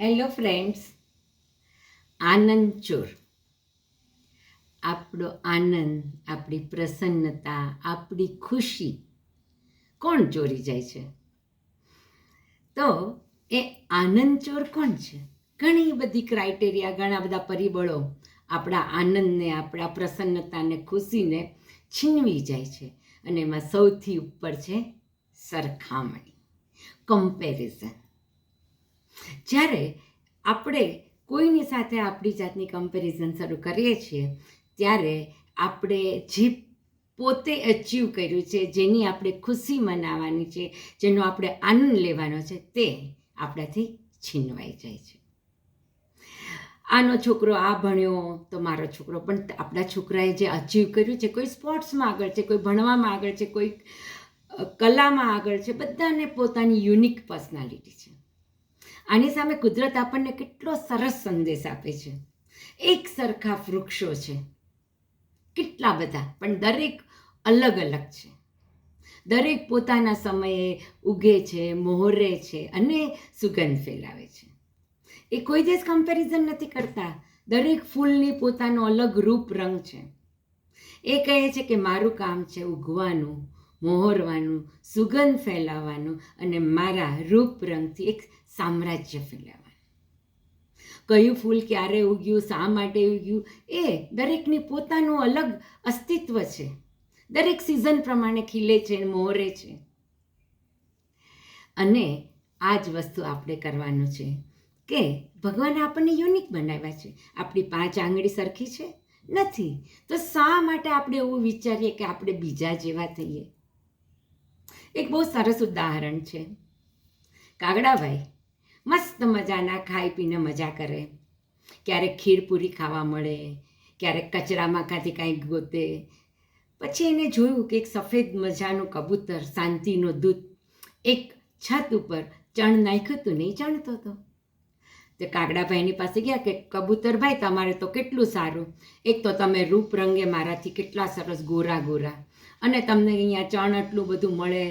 Hello friends, આનંદ ચોર. આપણો આનંદ, આપણી પ્રસન્નતા, આપણી ખુશી કોણ ચોરી જાય છે? તો એ આનંદ ચોર કોણ છે? ઘણી બધી ક્રાઇટેરિયા, ઘણા બધા પરિબળો આપણા આનંદને, આપણા પ્રસન્નતાને, ખુશીને છીનવી જાય છે. અને એમાં સૌથી ઉપર છે સરખામણી, કમ્પેરિઝન. જ્યારે આપણે કોઈની સાથે આપણી જાતની કમ્પેરિઝન શરૂ કરીએ છીએ ત્યારે આપણે જે પોતે અચીવ કર્યું છે, જેની આપણે ખુશી મનાવવાની છે, જેનો આપણે આનંદ લેવાનો છે, તે આપણાથી છીનવાઈ જાય છે. આનો છોકરો આ ભણ્યો તો મારો છોકરો પણ, આપણા છોકરાએ જે અચીવ કર્યું છે, કોઈ સ્પોર્ટ્સમાં આગળ છે, કોઈ ભણવામાં આગળ છે, કોઈ કલામાં આગળ છે, બધાને પોતાની યુનિક પર્સનાલિટી છે. આની સામે કુદરત આપણને કેટલો સરસ સંદેશ આપે છે. એક સરખા વૃક્ષો છે, કેટલા બધા, પણ દરેક અલગ અલગ છે. દરેક પોતાના સમયે ઉગે છે, મોહરે છે અને સુગંધ ફેલાવે છે. એ કોઈ દિવસ કમ્પેરિઝન નથી કરતા. દરેક ફૂલની પોતાનો અલગ રૂપ રંગ છે. એ કહે છે કે મારું કામ છે ઉગવાનું, મોહરવાનું, સુગંધ ફેલાવવાનું અને મારા રૂપ રંગથી એક સામ્રાજ્ય ફેલાવવાનું. કયું ફૂલ ક્યારે ઉગ્યું, શા માટે ઉગ્યું, એ દરેકની પોતાનું અલગ અસ્તિત્વ છે. દરેક સિઝન પ્રમાણે ખીલે છે, મોહરે છે. અને આ જ વસ્તુ આપણે કરવાનું છે કે ભગવાને આપણને યુનિક બનાવ્યા છે. આપણી 5 આંગળી સરખી છે? નથી. તો શા માટે આપણે એવું વિચારીએ કે આપણે બીજા જેવા થઈએ? એક બહુ સરસ ઉદાહરણ છે. કાગડાભાઈ મસ્ત મજાના ખાઈ પીને મજા કરે. ક્યારેક ખીરપૂરી ખાવા મળે, ક્યારેક કચરામાંથી કાંઈક ગોતે. પછી એને જોયું કે એક સફેદ મજાનું કબૂતર, શાંતિનો દૂત, એક છત ઉપર ચણ નાખ્યું હતું, નહીં ચણતો હતો. તો કાગડાભાઈની પાસે ગયા કે કબૂતરભાઈ, તમારે તો કેટલું સારું. એક તો તમે રૂપ રંગે મારાથી કેટલા સરસ ગોરા ગોરા, અને તમને અહીંયા ચણ આટલું બધું મળે,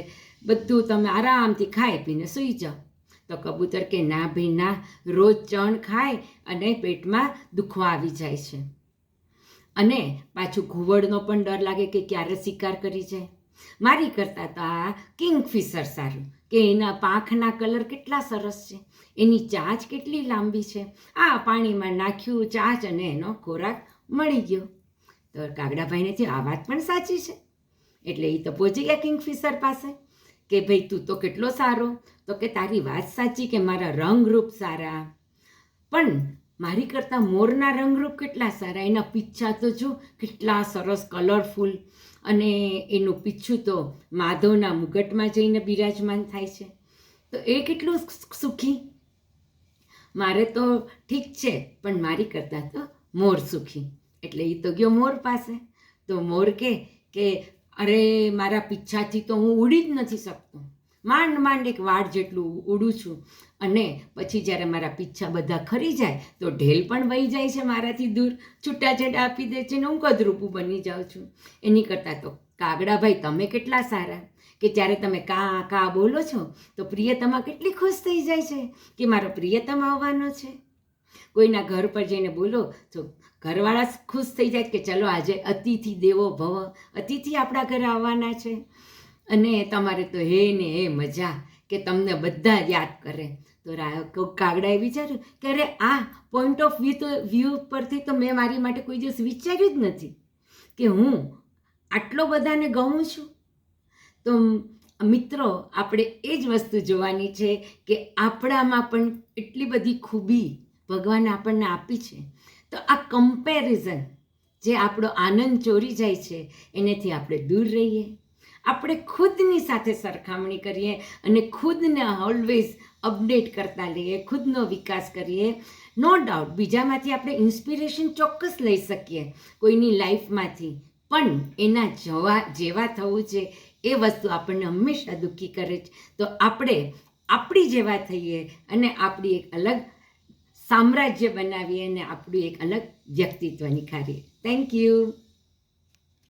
બધું તમે આરામથી ખાઈ પીને સૂઈ જાઓ. તો કબૂતર કે ના ભાઈ ના, રોજ ચણ ખાય અને પેટમાં દુખવા આવી જાય છે. અને પાછું ઘુવડનો પણ ડર લાગે કે ક્યારે શિકાર કરી જાય. મારી કરતાં તો આ કિંગફિશર સારું, કે એના પાંખના કલર કેટલા સરસ છે, એની ચાંચ કેટલી લાંબી છે. આ પાણીમાં નાખ્યું ચાંચ અને એનો ખોરાક મળી ગયો. તો કાગડાભાઈને થયું આ વાત પણ સાચી છે. એટલે એ તો પહોંચી ગયા કિંગફિશર પાસે કે ભાઈ તું તો કેટલો સારો. તો કે તારી વાત સાચી કે મારા રંગરૂપ સારા, પણ મારી કરતાં મોરના રંગરૂપ કેટલા સારા. એના પીછા તો જો કેટલા સરસ કલરફુલ, અને એનું પીછું તો માધવના મુગટમાં જઈને બિરાજમાન થાય છે. તો એ કેટલું સુખી. મારે તો ઠીક છે, પણ મારી કરતાં તો મોર સુખી. એટલે એ તો ગયો મોર પાસે. તો મોર કે અરે મારા પીછાથી તો હું ઉડી જ નથી શકતો. માંડ માંડ એક વાળ જેટલું ઉડું છું, અને પછી જ્યારે મારા પીછા બધા ખરી જાય તો ઢેલ પણ વહી જાય છે મારાથી દૂર, છૂટાછેડા આપી દે છે ને હું કદરૂપું બની જાઉં છું. એની કરતાં તો કાગડાભાઈ તમે કેટલા સારા, કે જ્યારે તમે કા કા બોલો છો તો પ્રિયતમા કેટલી ખુશ થઈ જાય છે કે મારો પ્રિયતમ આવવાનો છે. કોઈના ઘર પર જઈને બોલો તો ઘરવાળા ખુશ થઈ જાય કે ચલો આજે અતિથિ દેવો ભવ, અતિથિ આપણા ઘરે આવવાના છે. અને તમારે તો હે ને હે મજા કે તમને બધા યાદ કરે. તો કાગડાએ વિચાર્યું કે અરે આ પોઈન્ટ ઓફ વ્યૂ પરથી તો મેં મારી માટે કોઈ દિવસ વિચાર્યું જ નથી કે હું આટલો બધાને ગમું છું. તો મિત્રો, આપણે એ જ વસ્તુ જોવાની છે કે આપણામાં પણ એટલી બધી ખૂબી ભગવાને આપણને આપી છે. તો આ કમ્પેરિઝન જે આપણો આનંદ ચોરી જાય છે, એનેથી આપણે દૂર રહીએ. આપણે ખુદની સાથે સરખામણી કરીએ અને ખુદને ઓલવેઝ અપડેટ કરતા લઈએ, ખુદનો વિકાસ કરીએ. નો ડાઉટ બીજામાંથી આપણે ઇન્સ્પિરેશન ચોક્કસ લઈ શકીએ, કોઈની લાઈફમાંથી, પણ એના જેવા થવું છે એ વસ્તુ આપણને હંમેશા દુઃખી કરે છે. તો આપણે આપણી જેવા થઈએ અને આપણી એક અલગ સામ્રાજ્ય બનાવીએ અને આપણું એક અલગ વ્યક્તિત્વ નિખારીએ. Thank you.